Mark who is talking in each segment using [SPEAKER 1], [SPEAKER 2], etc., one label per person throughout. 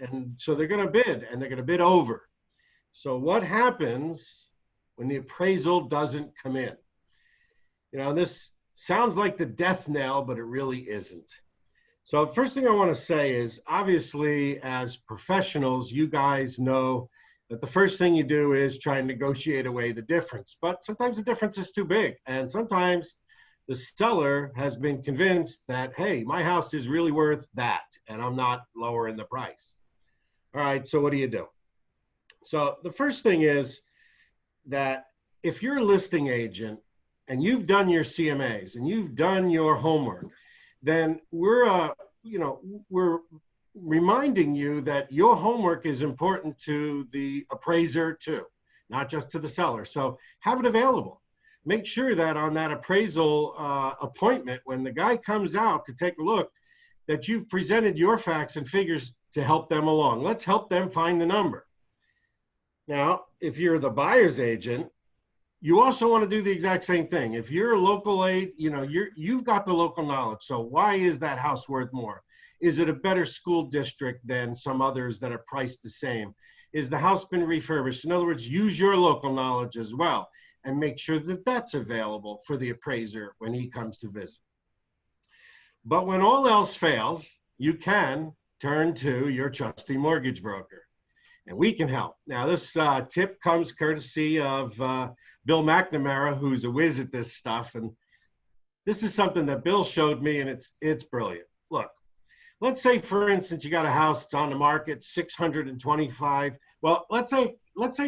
[SPEAKER 1] and so they're going to bid, and they're going to bid over. So what happens when the appraisal doesn't come in? You know, this sounds like the death knell, but it really isn't. So first thing I want to say is, obviously, as professionals, you guys know that the first thing you do is try and negotiate away the difference. But sometimes the difference is too big. And sometimes the seller has been convinced that, hey, my house is really worth that, and I'm not lowering the price. All right, so what do you do? So the first thing is that if you're a listing agent and you've done your CMAs and you've done your homework, then we're reminding you that your homework is important to the appraiser too, not just to the seller. So have it available. Make sure that on that appraisal appointment, when the guy comes out to take a look, that you've presented your facts and figures to help them along. Let's help them find the number. Now, if you're the buyer's agent, you also want to do the exact same thing. If you're a local aid, you've got the local knowledge. So why is that house worth more? Is it a better school district than some others that are priced the same? Is the house been refurbished? In other words, use your local knowledge as well and make sure that that's available for the appraiser when he comes to visit. But when all else fails, you can turn to your trusty mortgage broker, and we can help. Now, this tip comes courtesy of Bill McNamara, who's a whiz at this stuff. And this is something that Bill showed me, and it's brilliant. Look, let's say, for instance, you got a house that's on the market, 625. Well, let's say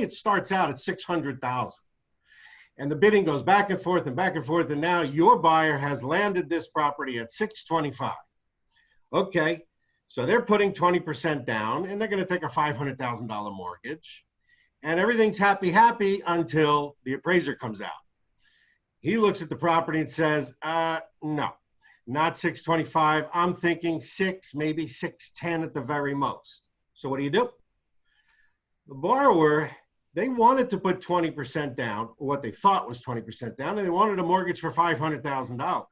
[SPEAKER 1] it starts out at 600,000. And the bidding goes back and forth, and now your buyer has landed this property at 625. Okay, so they're putting 20% down, and they're going to take a $500,000 mortgage, and everything's happy until the appraiser comes out. He looks at the property and says, no, not 625. I'm thinking 6, maybe 610 at the very most. So what do? The borrower, they wanted to put 20% down, or what they thought was 20% down, and they wanted a mortgage for $500,000.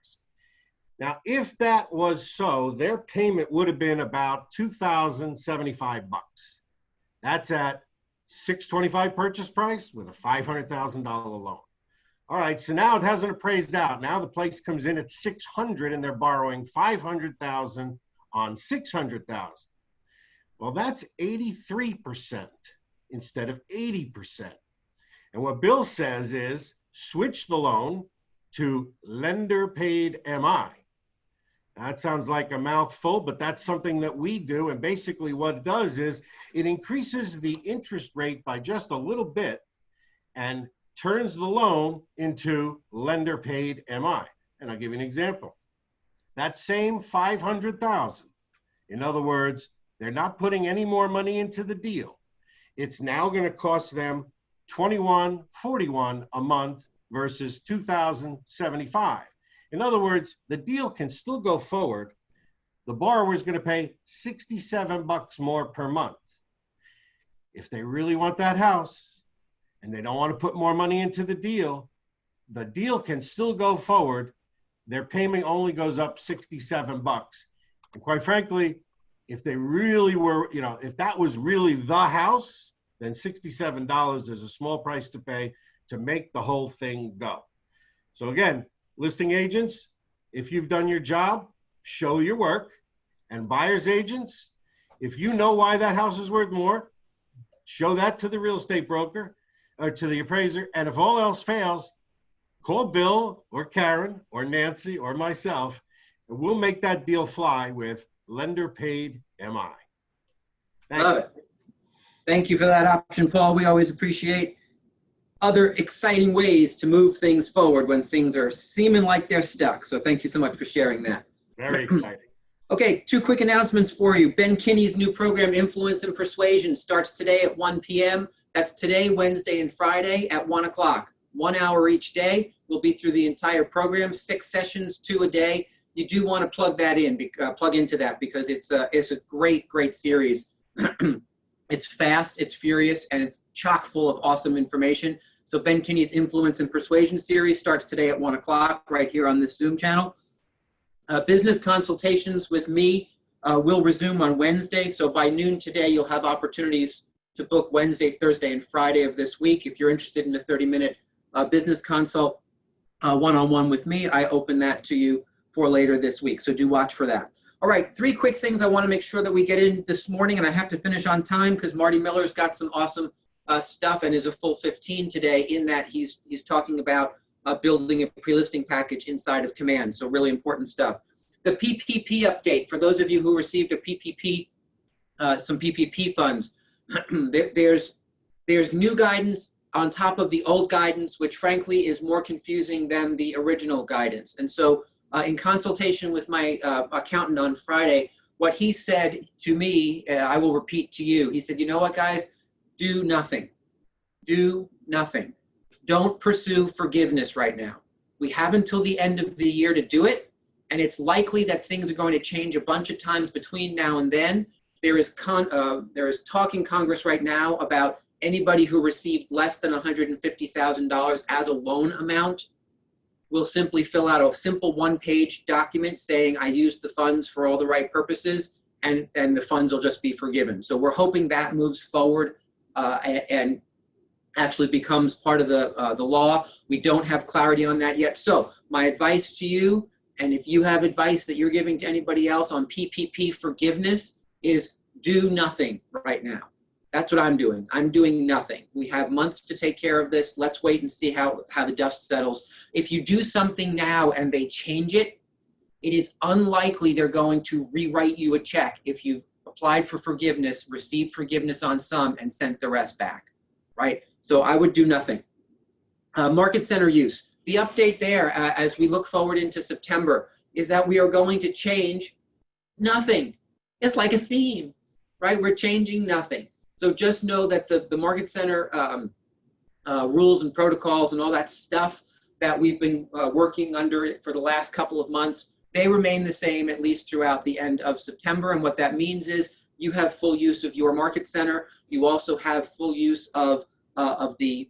[SPEAKER 1] Now, if that was so, their payment would have been about $2,075. That's at $625 purchase price with a $500,000 loan. All right, so now it hasn't appraised out. Now the place comes in at 600, and they're borrowing $500,000 on $600,000. Well, that's 83% instead of 80%. And what Bill says is switch the loan to lender paid MI. That sounds like a mouthful, but that's something that we do. And basically what it does is it increases the interest rate by just a little bit and turns the loan into lender paid MI. And I'll give you an example. That same $500,000, in other words, they're not putting any more money into the deal. It's now going to cost them $21.41 a month versus $2,075. In other words, the deal can still go forward. The borrower is going to pay $67 more per month. If they really want that house and they don't want to put more money into the deal can still go forward. Their payment only goes up $67. And quite frankly, if they really were, if that was really the house, then $67 is a small price to pay to make the whole thing go. So again, listing agents, if you've done your job, show your work. And buyer's agents, if you know why that house is worth more, show that to the real estate broker or to the appraiser. And if all else fails, call Bill or Karen or Nancy or myself, and we'll make that deal fly with lender paid MI. Thanks.
[SPEAKER 2] Love it. Thank you for that option, Paul. We always appreciate other exciting ways to move things forward when things are seeming like they're stuck. So thank you so much for sharing that.
[SPEAKER 1] Very exciting.
[SPEAKER 2] Okay, 2 quick announcements for you. Ben Kinney's new program, Influence and Persuasion, starts today at 1 p.m. That's today, Wednesday, and Friday at 1 o'clock. 1 hour each day. We'll be through the entire program, 6 sessions, 2 a day. You do want to plug into that because it's a great series. It's fast, it's furious, and it's chock full of awesome information. So Ben Kinney's Influence and Persuasion series starts today at 1 o'clock right here on this Zoom channel. Business consultations with me will resume on Wednesday. So by noon today, you'll have opportunities to book Wednesday, Thursday, and Friday of this week. If you're interested in a 30-minute business consult one-on-one with me, I open that to you for later this week. So do watch for that. All right, 3 quick things I want to make sure that we get in this morning, and I have to finish on time because Marty Miller's got some awesome stuff and is a full 15 today in that he's talking about building a pre-listing package inside of Command. So really important stuff. The PPP update, for those of you who received a PPP, some PPP funds, there's new guidance on top of the old guidance, which frankly is more confusing than the original guidance. And so in consultation with my accountant on Friday, what he said to me, I will repeat to you. He said, you know what, guys, do nothing. Do nothing. Don't pursue forgiveness right now. We have until the end of the year to do it. And it's likely that things are going to change a bunch of times between now and then. There is talk in Congress right now about anybody who received less than $150,000 as a loan amount will simply fill out a simple one-page document saying, I used the funds for all the right purposes, and the funds will just be forgiven. So we're hoping that moves forward and actually becomes part of the law. We don't have clarity on that yet. So my advice to you, and if you have advice that you're giving to anybody else on PPP forgiveness, is do nothing right now. That's what I'm doing. I'm doing nothing. We have months to take care of this. Let's wait and see how the dust settles. If you do something now and they change it, it is unlikely they're going to rewrite you a check if you applied for forgiveness, received forgiveness on some, and sent the rest back, right? So I would do nothing. Market center use. The update there as we look forward into September is that we are going to change nothing. It's like a theme, right? We're changing nothing. So just know that the market center rules and protocols and all that stuff that we've been working under for the last couple of months, they remain the same at least throughout the end of September. And what that means is you have full use of your market center. You also have full use of the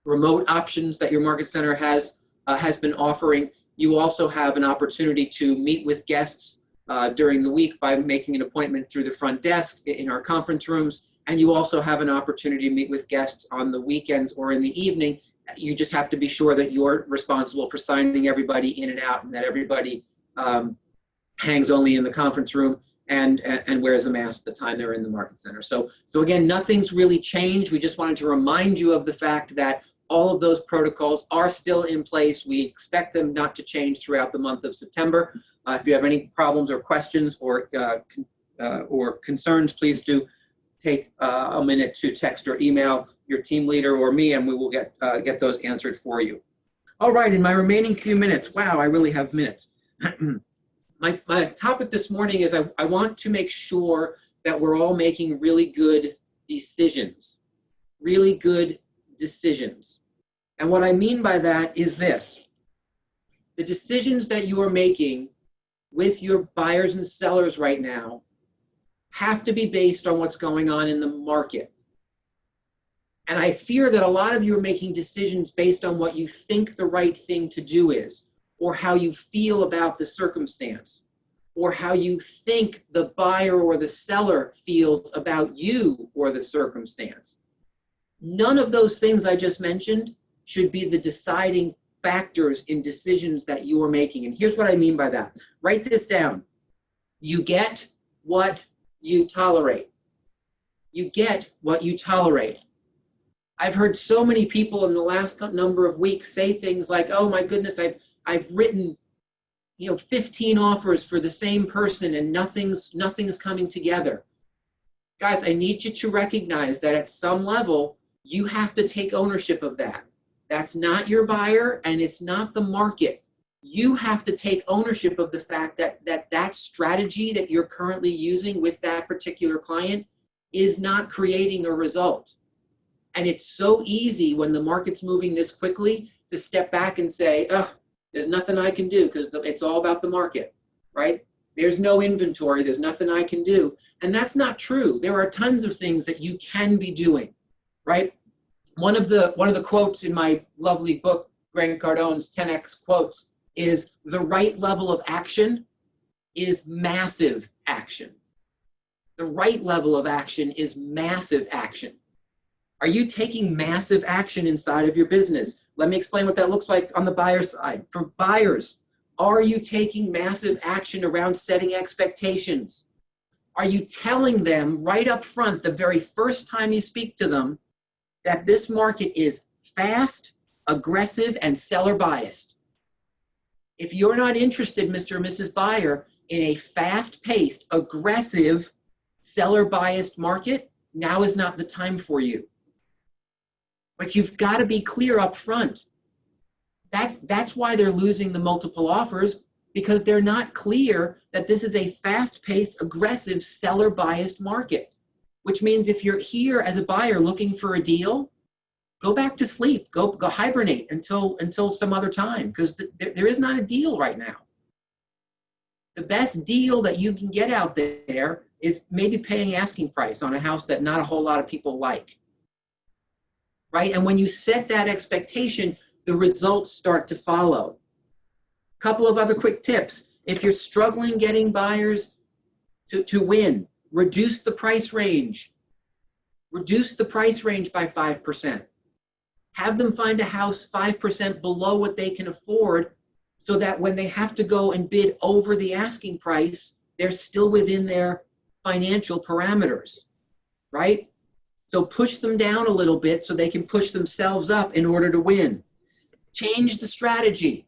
[SPEAKER 2] remote options that your market center has been offering. You also have an opportunity to meet with guests during the week by making an appointment through the front desk in our conference rooms. And you also have an opportunity to meet with guests on the weekends or in the evening. You just have to be sure that you're responsible for signing everybody in and out, and that everybody hangs only in the conference room and wears a mask the time they're in the market center. So again, nothing's really changed. We just wanted to remind you of the fact that all of those protocols are still in place. We expect them not to change throughout the month of September. If you have any problems or questions or concerns, please do take a minute to text or email your team leader or me, and we will get those answered for you. All right, in my remaining few minutes, wow, I really have minutes. My topic this morning is I want to make sure that we're all making really good decisions, really good decisions. And what I mean by that is this: the decisions that you are making with your buyers and sellers right now have to be based on what's going on in the market. And I fear that a lot of you are making decisions based on what you think the right thing to do is, or how you feel about the circumstance, or how you think the buyer or the seller feels about you or the circumstance. None of those things I just mentioned should be the deciding factors in decisions that you are making. And here's what I mean by that. Write this down. You get what you tolerate. You get what you tolerate. I've heard so many people in the last number of weeks say things like, oh my goodness, I've written 15 offers for the same person and nothing's coming together. Guys, I need you to recognize that at some level, you have to take ownership of that. That's not your buyer and it's not the market. You have to take ownership of the fact that strategy that you're currently using with that particular client is not creating a result. And it's so easy when the market's moving this quickly to step back and say, oh, there's nothing I can do because it's all about the market, right? There's no inventory, there's nothing I can do. And that's not true. There are tons of things that you can be doing, right? One of the quotes in my lovely book, Grant Cardone's 10X Quotes, is the right level of action is massive action. The right level of action is massive action. Are you taking massive action inside of your business? Let me explain what that looks like on the buyer side. For buyers, are you taking massive action around setting expectations? Are you telling them right up front, the very first time you speak to them, that this market is fast, aggressive, and seller biased? If you're not interested, Mr. and Mrs. Buyer, in a fast-paced, aggressive, seller-biased market, now is not the time for you. But you've got to be clear up front. That's why they're losing the multiple offers, because they're not clear that this is a fast-paced, aggressive, seller-biased market. Which means if you're here as a buyer looking for a deal, go back to sleep, go hibernate until some other time, because there is not a deal right now. The best deal that you can get out there is maybe paying asking price on a house that not a whole lot of people like. Right? And when you set that expectation, the results start to follow. A couple of other quick tips. If you're struggling getting buyers to win, reduce the price range. Reduce the price range by 5%. Have them find a house 5% below what they can afford, so that when they have to go and bid over the asking price, they're still within their financial parameters, right? So push them down a little bit so they can push themselves up in order to win. Change the strategy.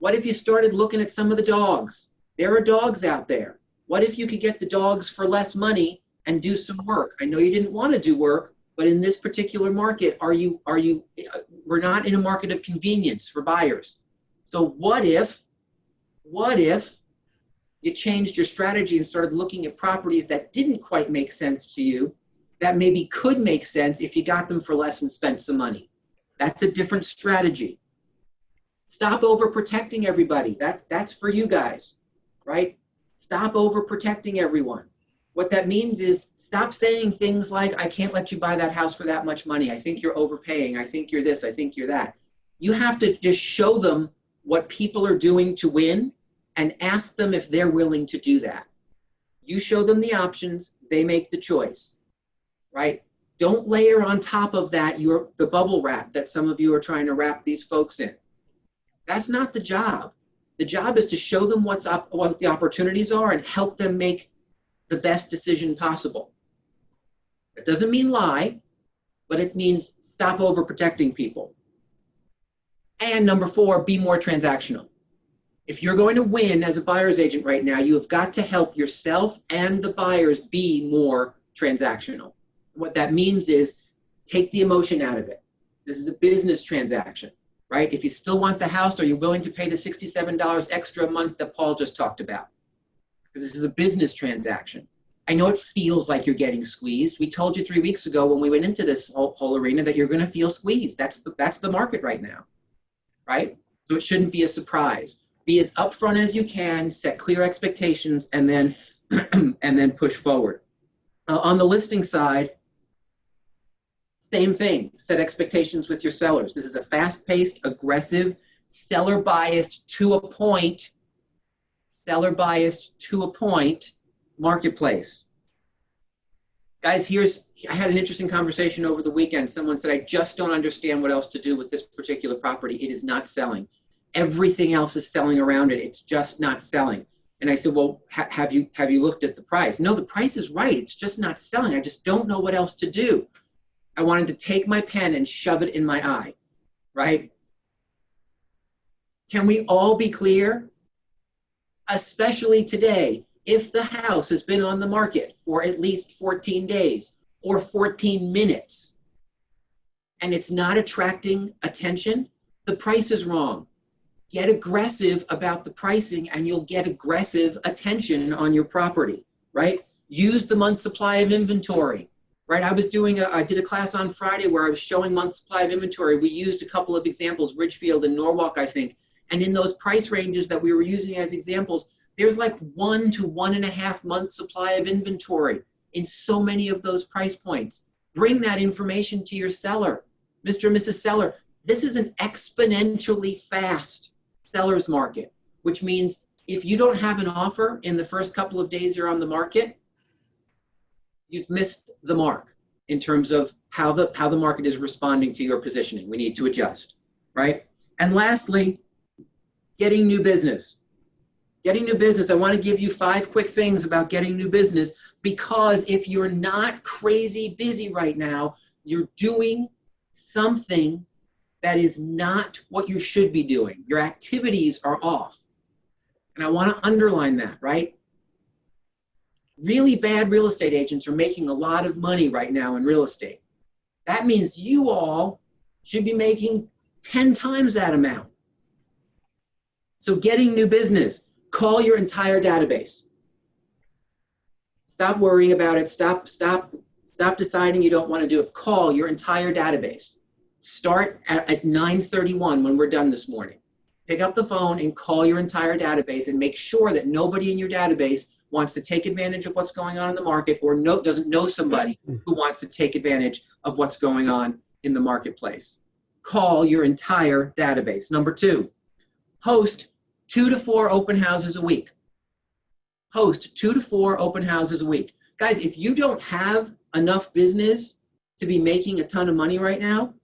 [SPEAKER 2] What if you started looking at some of the dogs? There are dogs out there. What if you could get the dogs for less money and do some work? I know you didn't want to do work, but in this particular market, we're not in a market of convenience for buyers. So what if you changed your strategy and started looking at properties that didn't quite make sense to you, that maybe could make sense if you got them for less and spent some money? That's a different strategy. Stop overprotecting everybody. That's for you guys, right? Stop overprotecting everyone. What that means is stop saying things like, I can't let you buy that house for that much money. I think you're overpaying. I think you're this. I think you're that. You have to just show them what people are doing to win and ask them if they're willing to do that. You show them the options, they make the choice, right? Don't layer on top of that the bubble wrap that some of you are trying to wrap these folks in. That's not the job. The job is to show them what the opportunities are and help them make the best decision possible. It doesn't mean lie, but it means stop overprotecting people. And number 4, be more transactional. If you're going to win as a buyer's agent right now, you have got to help yourself and the buyers be more transactional. What that means is take the emotion out of it. This is a business transaction, right? If you still want the house, are you willing to pay the $67 extra a month that Paul just talked about? Because this is a business transaction. I know it feels like you're getting squeezed. We told you 3 weeks ago when we went into this whole arena that you're going to feel squeezed. That's the market right now, right? So it shouldn't be a surprise. Be as upfront as you can, set clear expectations, and then and then push forward. On the listing side, same thing. Set expectations with your sellers. This is a fast-paced, aggressive, seller-biased to a point marketplace. Guys, I had an interesting conversation over the weekend. Someone said, I just don't understand what else to do with this particular property. It is not selling. Everything else is selling around it. It's just not selling. And I said, well, have you looked at the price? No, the price is right. It's just not selling. I just don't know what else to do. I wanted to take my pen and shove it in my eye, right? Can we all be clear? Especially today, if the house has been on the market for at least 14 days or 14 minutes and it's not attracting attention, the price is wrong. Get aggressive about the pricing and you'll get aggressive attention on your property, right? Use the month supply of inventory, right? I did a class on Friday where I was showing month supply of inventory. We used a couple of examples, Ridgefield and Norwalk, I think. And in those price ranges that we were using as examples, there's like 1 to 1.5 months supply of inventory in so many of those price points. Bring that information to your seller. Mr. and Mrs. Seller, this is an exponentially fast seller's market, which means If you don't have an offer in the first couple of days you're on the market, you've missed the mark in terms of how the market is responding to your positioning. We need to adjust, right? And lastly, getting new business. Getting new business, I want to give you 5 quick things about getting new business, because if you're not crazy busy right now, you're doing something that is not what you should be doing. Your activities are off. And I want to underline that, right? Really bad real estate agents are making a lot of money right now in real estate. That means you all should be making 10 times that amount. So getting new business, call your entire database. Stop worrying about it. Stop deciding you don't want to do it. Call your entire database. Start at 9:31 when we're done this morning. Pick up the phone and call your entire database and make sure that nobody in your database wants to take advantage of what's going on in the market, or doesn't know somebody who wants to take advantage of what's going on in the marketplace. Call your entire database. Number 2, host 2 to 4 open houses a week. Host 2 to 4 open houses a week. Guys, if you don't have enough business to be making a ton of money right now,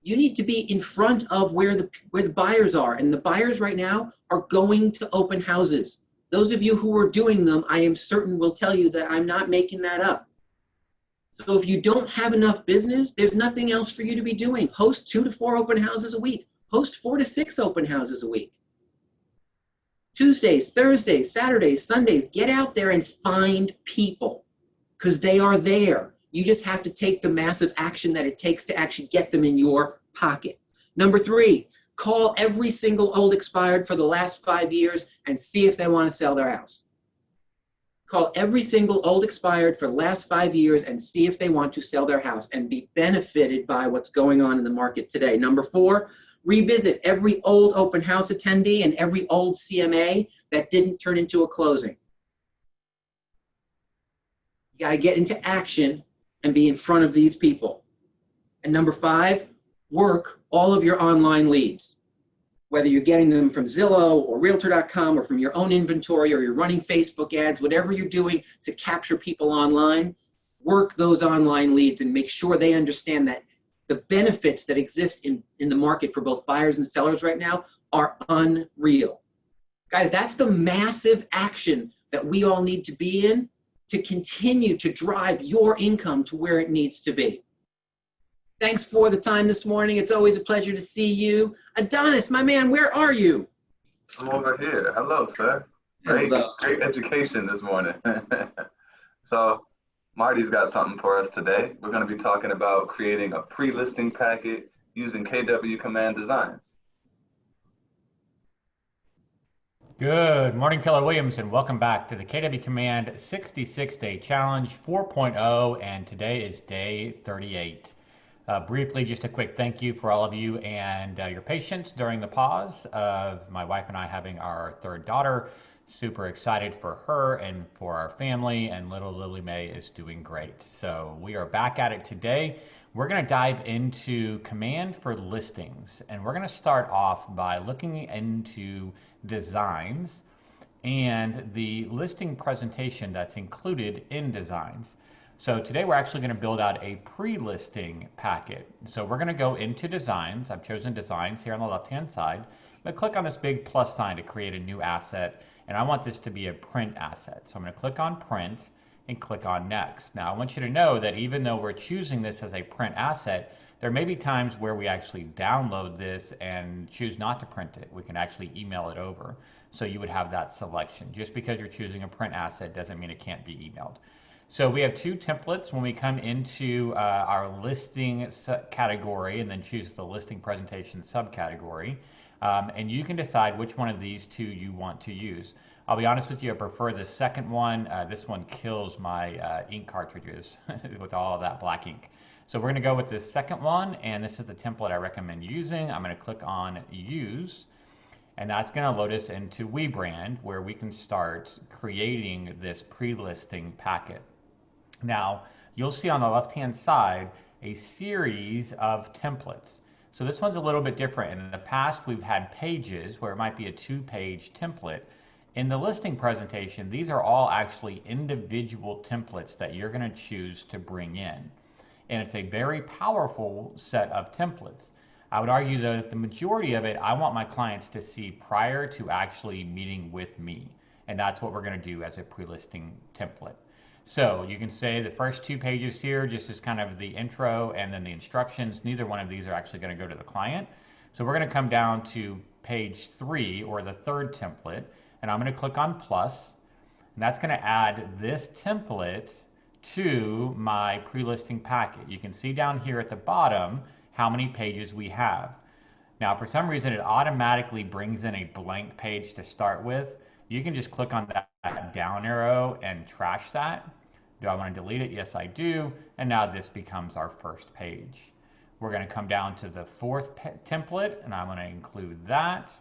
[SPEAKER 2] you need to be in front of where the buyers are. And the buyers right now are going to open houses. Those of you who are doing them, I am certain will tell you that I'm not making that up. So if you don't have enough business, there's nothing else for you to be doing. Host 2 to 4 open houses a week. Host 4 to 6 open houses a week. Tuesdays, Thursdays, Saturdays, Sundays, get out there and find people, because they are there. You just have to take the massive action that it takes to actually get them in your pocket. Number 3, call every single old expired for the last 5 years and see if they want to sell their house. Call every single old expired for the last 5 years and see if they want to sell their house and be benefited by what's going on in the market today. Number 4, revisit every old open house attendee and every old CMA that didn't turn into a closing. You got to get into action and be in front of these people. And number 5, work all of your online leads. Whether you're getting them from Zillow or Realtor.com or from your own inventory, or you're running Facebook ads, whatever you're doing to capture people online, work those online leads and make sure they understand that the benefits that exist in the market for both buyers and sellers right now are unreal. Guys, that's the massive action that we all need to be in to continue to drive your income to where it needs to be. Thanks for the time this morning. It's always a pleasure to see you. Adonis, my man, where are you?
[SPEAKER 3] I'm over here. Hello, sir. Great education this morning. So Marty's got something for us today. We're going to be talking about creating a pre-listing packet using KW Command Designs.
[SPEAKER 4] Good morning, Keller Williams, and welcome back to the KW Command 66-Day Challenge 4.0, and today is day 38. Briefly, just a quick thank you for all of you and your patience during the pause of my wife and I having our 3rd daughter. Super excited for her and for our family, and little Lily Mae is doing great. So we are back at it today. We're going to dive into Command for Listings, and we're going to start off by looking into designs and the listing presentation that's included in designs. So today we're actually going to build out a pre-listing packet. So we're going to go into designs. I've chosen designs here on the left-hand side. I'm going to click on this big plus sign to create a new asset, and I want this to be a print asset. So I'm going to click on print and click on next. Now I want you to know that even though we're choosing this as a print asset, there may be times where we actually download this and choose not to print it. We can actually email it over. So you would have that selection. Just because you're choosing a print asset doesn't mean it can't be emailed. So we have 2 templates when we come into our listing category and then choose the listing presentation subcategory. And you can decide which one of these 2 you want to use. I'll be honest with you, I prefer the second one. This one kills my ink cartridges with all of that black ink. So we're going to go with this second one, and this is the template I recommend using. I'm going to click on Use, and that's going to load us into WeBrand, where we can start creating this pre-listing packet. Now, you'll see on the left-hand side a series of templates. So this one's a little bit different. And in the past, we've had pages where it might be a 2-page template. In the listing presentation, these are all actually individual templates that you're going to choose to bring in. And it's a very powerful set of templates. I would argue that the majority of it, I want my clients to see prior to actually meeting with me. And that's what we're going to do as a pre-listing template. So you can say the first 2 pages here just as kind of the intro and then the instructions. Neither one of these are actually going to go to the client. So we're going to come down to page 3, or the third template, and I'm going to click on plus, and that's going to add this template to my pre-listing packet. You can see down here at the bottom how many pages we have. Now, for some reason, it automatically brings in a blank page to start with. You can just click on that down arrow and trash that. Do I want to delete it? Yes, I do. And now this becomes our first page. We're going to come down to the 4th template, and I'm going to include that.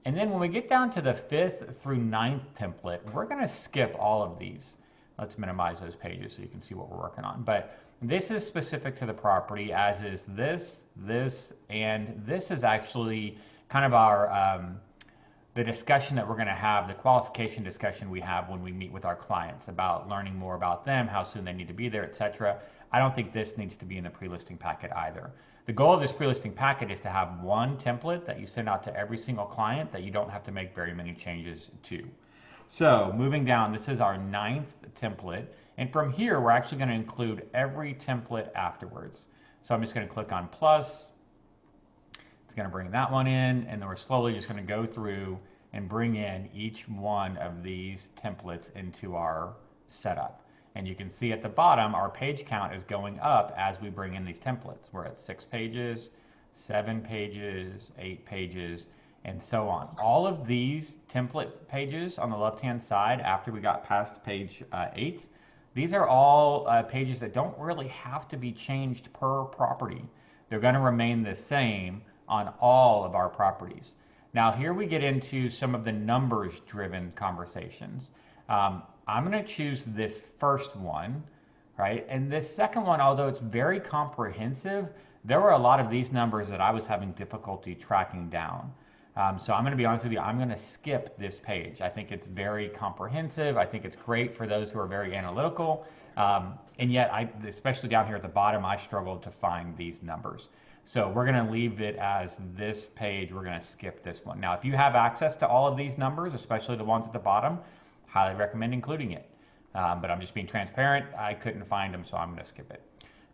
[SPEAKER 4] And then when we get down to the 5th through 9th template, we're going to skip all of these. Let's minimize those pages so you can see what we're working on. But this is specific to the property, as is this, and this is actually kind of our the discussion that we're going to have, the qualification discussion we have when we meet with our clients about learning more about them, how soon they need to be there, etc. I don't think this needs to be in the pre-listing packet either. The goal of this pre-listing packet is to have one template that you send out to every single client that you don't have to make very many changes to. So moving down, this is our 9th template. And from here, we're actually going to include every template afterwards. So I'm just going to click on plus. It's going to bring that one in, and then we're slowly just going to go through and bring in each one of these templates into our setup. And you can see at the bottom, our page count is going up as we bring in these templates. We're at 6 pages, 7 pages, 8 pages, and so on. All of these template pages on the left-hand side, after we got past page 8, these are all pages that don't really have to be changed per property. They're going to remain the same on all of our properties. Now here we get into some of the numbers driven conversations. I'm going to choose this first one, right? And this second one, although it's very comprehensive, there were a lot of these numbers that I was having difficulty tracking down. So I'm going to be honest with you, I'm going to skip this page. I think it's very comprehensive. I think it's great for those who are very analytical. And yet, especially down here at the bottom, I struggled to find these numbers. So we're going to leave it as this page. We're going to skip this one. Now, if you have access to all of these numbers, especially the ones at the bottom, highly recommend including it. But I'm just being transparent. I couldn't find them, so I'm going to skip it.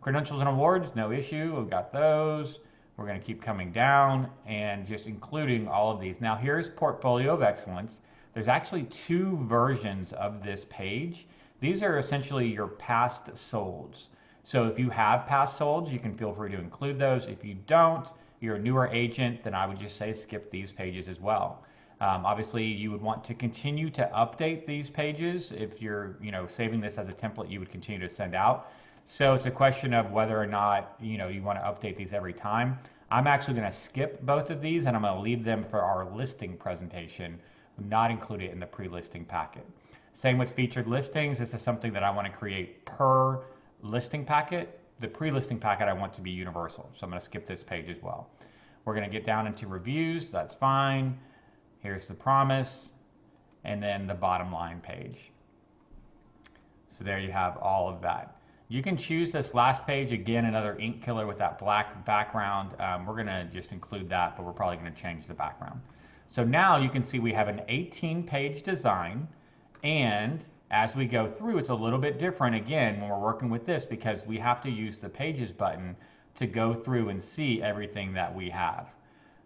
[SPEAKER 4] Credentials and awards, no issue. We've got those. We're going to keep coming down and just including all of these. Now, here's Portfolio of Excellence. There's actually 2 versions of this page. These are essentially your past solds. So if you have past solds, you can feel free to include those. If you don't, you're a newer agent, then I would just say skip these pages as well. Obviously, you would want to continue to update these pages. If you're saving this as a template, you would continue to send out. So it's a question of whether or not you want to update these every time. I'm actually going to skip both of these, and I'm going to leave them for our listing presentation, not include it in the pre-listing packet. Same with featured listings. This is something that I want to create per listing packet. The pre-listing packet I want to be universal, so I'm going to skip this page as well. We're going to get down into reviews. That's fine. Here's the promise, and then the bottom line page. So there you have all of that. You can choose this last page, again, another ink killer with that black background. We're going to just include that, but we're probably going to change the background. So now you can see we have an 18-page design, and as we go through, it's a little bit different, again, when we're working with this, because we have to use the Pages button to go through and see everything that we have.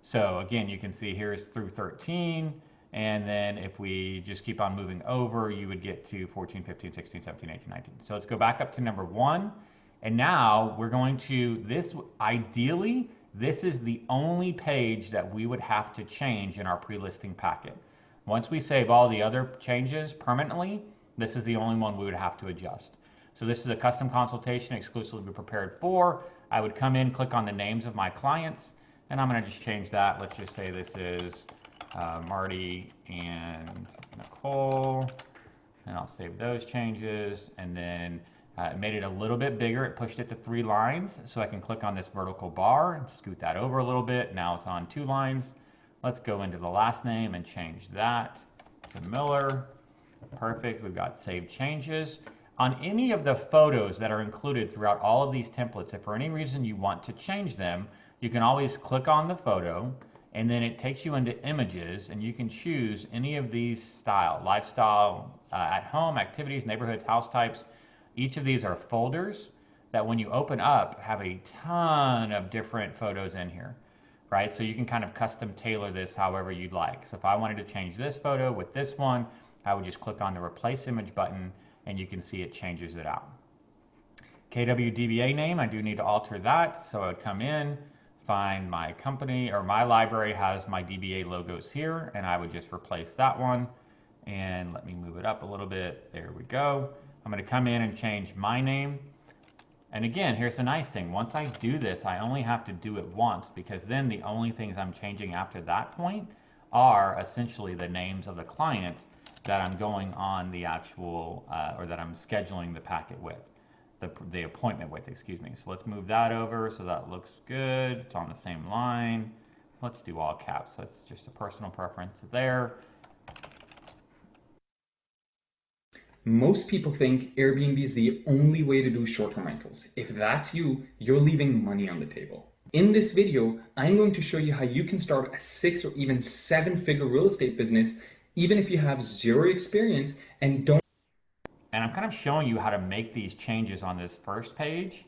[SPEAKER 4] So again, you can see here's through 13, and then if we just keep on moving over, you would get to 14, 15, 16, 17, 18, 19. So let's go back up to number 1. And now we're going to, ideally, this is the only page that we would have to change in our pre-listing packet. Once we save all the other changes permanently, this is the only one we would have to adjust. So this is a custom consultation exclusively prepared for. I would come in, click on the names of my clients, and I'm going to just change that. Let's just say this is Marty and Nicole, and I'll save those changes. And then It made it a little bit bigger. It pushed it to 3 lines. So I can click on this vertical bar and scoot that over a little bit. Now it's on 2 lines. Let's go into the last name and change that to Miller. Perfect. We've got save changes. On any of the photos that are included throughout all of these templates, if for any reason you want to change them, you can always click on the photo and then it takes you into images and you can choose any of these style, lifestyle, at home, activities, neighborhoods, house types. Each of these are folders that when you open up have a ton of different photos in here, right? So you can kind of custom tailor this however you'd like. So if I wanted to change this photo with this one, I would just click on the replace image button and you can see it changes it out. KWDBA name, I do need to alter that. So I would come in, find my company, or my library has my DBA logos here, and I would just replace that one. And let me move it up a little bit. There we go. I'm going to come in and change my name. And again, here's the nice thing. Once I do this, I only have to do it once, because then the only things I'm changing after that point are essentially the names of the client that I'm going on the actual, or that I'm scheduling the packet with, the appointment with, excuse me. So let's move that over so that looks good. It's on the same line. Let's do all caps. That's just a personal preference there.
[SPEAKER 5] Most people think Airbnb is the only way to do short-term rentals. If that's you, you're leaving money on the table. In this video, I'm going to show you how you can start a 6 or even 7-figure real estate business, even if you have 0 experience and don't.
[SPEAKER 4] And I'm kind of showing you how to make these changes on this first page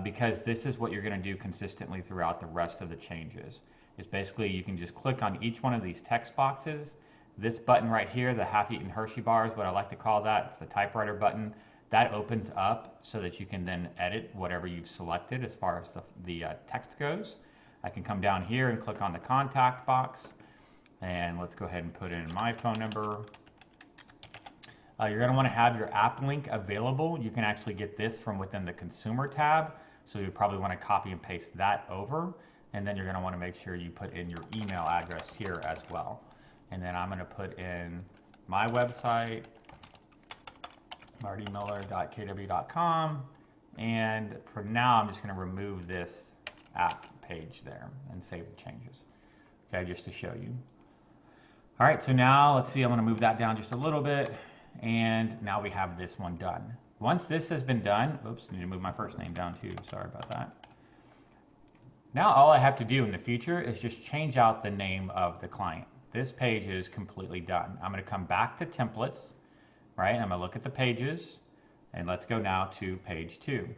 [SPEAKER 4] because this is what you're going to do consistently throughout the rest of the changes. It's basically you can just click on each one of these text boxes. This button right here, the half-eaten Hershey bar is what I like to call that. It's the typewriter button. That opens up so that you can then edit whatever you've selected as far as the text goes. I can come down here and click on the contact box. And let's go ahead and put in my phone number. You're going to want to have your app link available. You can actually get this from within the consumer tab. So you probably want to copy and paste that over. And then you're going to want to make sure you put in your email address here as well. And then I'm going to put in my website, martymiller.kw.com. And for now, I'm just going to remove this app page there and save the changes. Okay, just to show you. All right, so now let's see, I'm going to move that down just a little bit. And now we have this one done. Once this has been done, oops, I need to move my first name down too. Sorry about that. Now all I have to do in the future is just change out the name of the client. This page is completely done. I'm going to come back to templates, right? I'm going to look at the pages, and let's go now to page 2.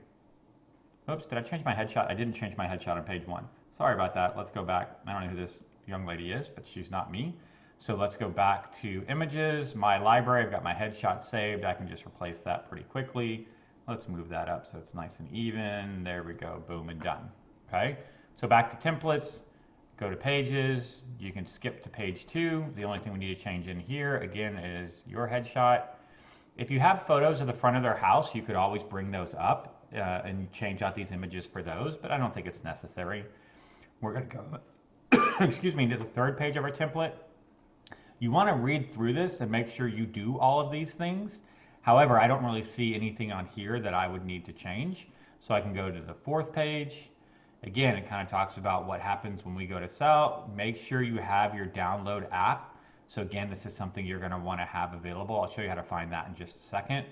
[SPEAKER 4] Oops, did I change my headshot? I didn't change my headshot on page 1. Sorry about that. Let's go back. I don't know who this young lady is, but she's not me. So let's go back to images, my library. I've got my headshot saved. I can just replace that pretty quickly. Let's move that up so it's nice and even. There we go. Boom and done. Okay. So back to templates. Go to pages. You can skip to page 2. The only thing we need to change in here again is your headshot. If you have photos of the front of their house, you could always bring those up and change out these images for those, but I don't think it's necessary. We're going to go, excuse me, to the 3rd page of our template. You want to read through this and make sure you do all of these things. However, I don't really see anything on here that I would need to change. So I can go to the 4th page. Again, it kind of talks about what happens when we go to sell. Make sure you have your download app. So again, this is something you're going to want to have available. I'll show you how to find that in just a second.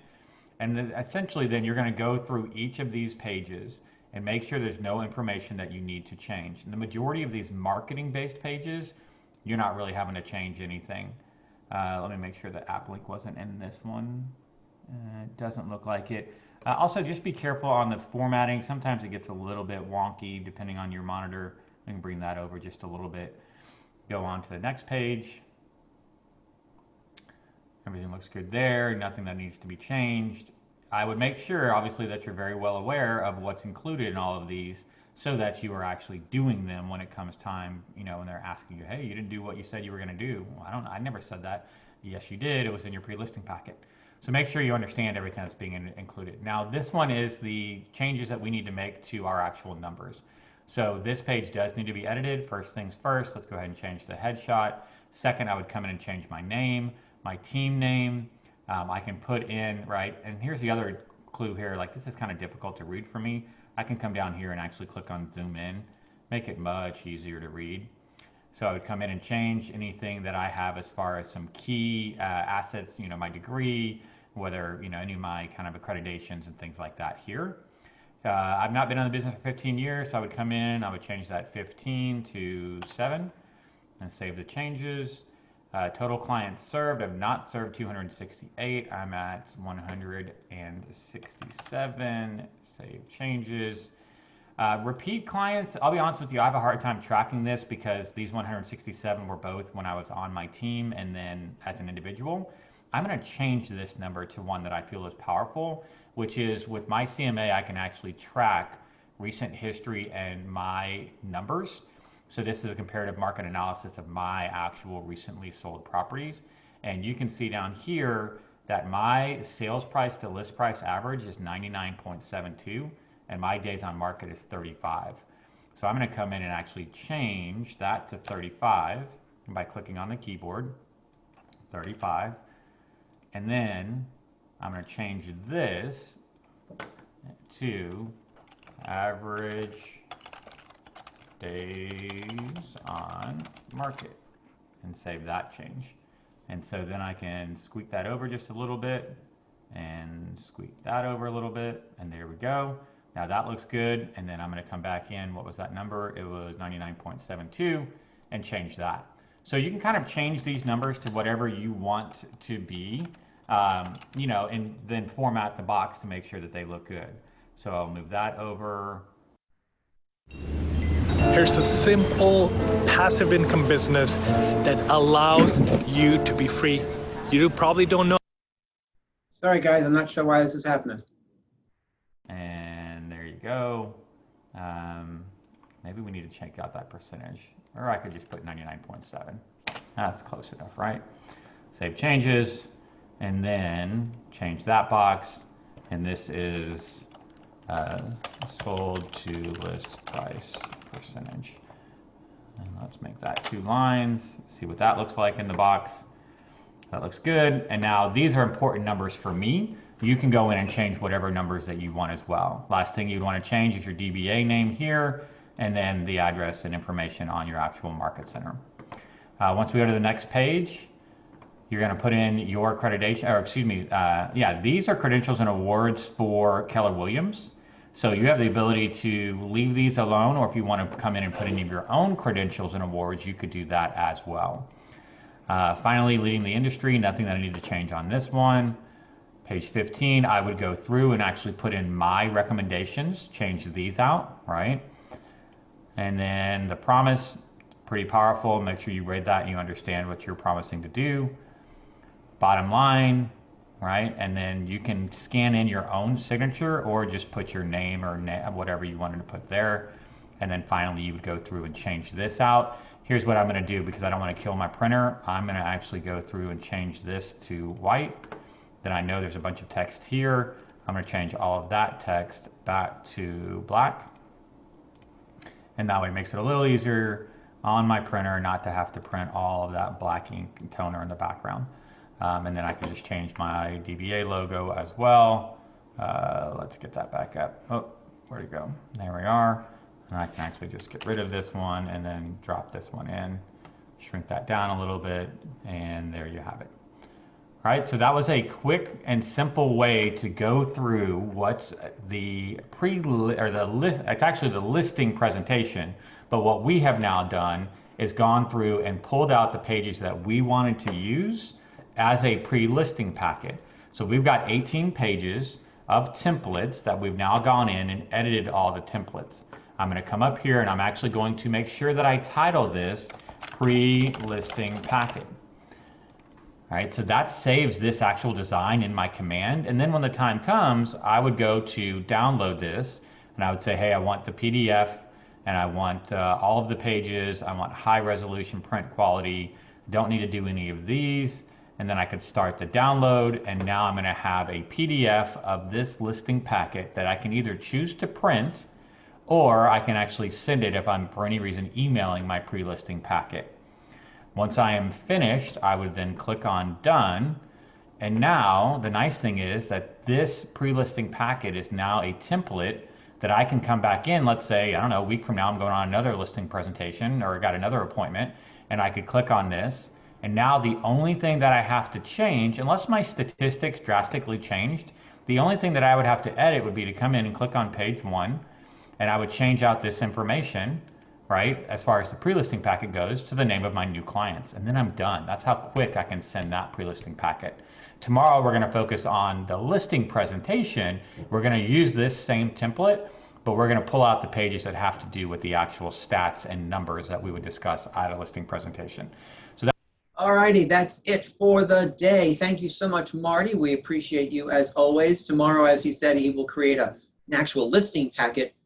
[SPEAKER 4] And then essentially then you're going to go through each of these pages and make sure there's no information that you need to change. And the majority of these marketing-based pages, you're not really having to change anything. Let me make sure the app link wasn't in this one. It doesn't look like it. Also, just be careful on the formatting. Sometimes it gets a little bit wonky depending on your monitor. I can bring that over just a little bit. Go on to the next page. Everything looks good there. Nothing that needs to be changed. I would make sure, obviously, that you're very well aware of what's included in all of these so that you are actually doing them when it comes time, you know, when they're asking you, hey, you didn't do what you said you were going to do. Well, I never said that. Yes, you did. It was in your pre-listing packet. So make sure you understand everything that's being included. Now, this one is the changes that we need to make to our actual numbers. So this page does need to be edited. First things first, let's go ahead and change the headshot. Second, I would come in and change my name, my team name. I can put in, right, and here's the other clue here, like this is kind of difficult to read for me. I can come down here and actually click on zoom in, make it much easier to read. So I would come in and change anything that I have as far as some key assets, my degree, whether, any of my kind of accreditations and things like that here. I've not been in the business for 15 years, so I would come in, I would change that 15 to 7 and save the changes. Total clients served, I've not served 268, I'm at 167, save changes. Repeat clients, I'll be honest with you, I have a hard time tracking this because these 167 were both when I was on my team and then as an individual. I'm going to change this number to one that I feel is powerful, which is with my CMA, I can actually track recent history and my numbers. So this is a comparative market analysis of my actual recently sold properties. And you can see down here that my sales price to list price average is 99.72 and my days on market is 35. So I'm going to come in and actually change that to 35 by clicking on the keyboard, 35. And then I'm going to change this to average days on market and save that change. And so then I can squeak that over just a little bit and squeak that over a little bit, and there we go. Now that looks good, and then I'm going to come back in. What was that number? It was 99.72 and change that. So you can kind of change these numbers to whatever you want to be, and then format the box to make sure that they look good. So I'll move that over.
[SPEAKER 6] Here's a simple passive income business that allows you to be free. You probably don't know.
[SPEAKER 2] Sorry guys, I'm not sure why this is happening.
[SPEAKER 4] And there you go. Maybe we need to check out that percentage, or I could just put 99.7. That's close enough, right? Save changes, and then change that box. And this is sold to list price percentage. And let's make that 2 lines. See what that looks like in the box. That looks good. And now these are important numbers for me. You can go in and change whatever numbers that you want as well. Last thing you'd want to change is your DBA name here, and then the address and information on your actual market center. Once we go to the next page, you're going to put in your accreditation, or excuse me, these are credentials and awards for Keller Williams. So you have the ability to leave these alone, or if you want to come in and put in your own credentials and awards, you could do that as well. Finally, leading the industry, nothing that I need to change on this one. Page 15, I would go through and actually put in my recommendations, change these out, right? And then the promise, pretty powerful. Make sure you read that and you understand what you're promising to do. Bottom line, right? And then you can scan in your own signature or just put your name or whatever you wanted to put there. And then finally, you would go through and change this out. Here's what I'm going to do because I don't want to kill my printer. I'm going to actually go through and change this to white. Then I know there's a bunch of text here. I'm going to change all of that text back to black. And that way it makes it a little easier on my printer not to have to print all of that black ink toner in the background. And then I can just change my DBA logo as well. Let's get that back up. Oh, where'd it go? There we are. And I can actually just get rid of this one and then drop this one in, shrink that down a little bit, and there you have it. All right, so that was a quick and simple way to go through what's the it's actually the listing presentation, but what we have now done is gone through and pulled out the pages that we wanted to use as a pre-listing packet. So we've got 18 pages of templates that we've now gone in and edited all the templates. I'm going to come up here and I'm actually going to make sure that I title this pre-listing packet. All right, so that saves this actual design in my command. And then when the time comes, I would go to download this and I would say, hey, I want the PDF and I want all of the pages. I want high resolution print quality. Don't need to do any of these. And then I could start the download. And now I'm going to have a PDF of this listing packet that I can either choose to print or I can actually send it if I'm for any reason emailing my pre-listing packet. Once I am finished, I would then click on done, And now the nice thing is that this pre-listing packet is now a template that I can come back in. Let's say, I don't know, a week from now, I'm going on another listing presentation or got another appointment, and I could click on this. And now the only thing that I have to change, unless my statistics drastically changed, the only thing that I would have to edit would be to come in and click on page 1, and I would change out this information, right, as far as the pre-listing packet goes, to the name of my new clients. And then I'm done. That's how quick I can send that pre-listing packet. Tomorrow, we're going to focus on the listing presentation. We're going to use this same template, but we're going to pull out the pages that have to do with the actual stats and numbers that we would discuss at a listing presentation.
[SPEAKER 2] All righty, that's it for the day. Thank you so much, Marty. We appreciate you as always. Tomorrow, as he said, he will create an actual listing packet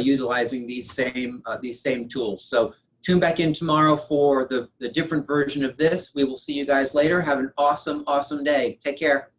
[SPEAKER 2] utilizing these same tools. So tune back in tomorrow for the different version of this. We will see you guys later. Have an awesome, awesome day. Take care.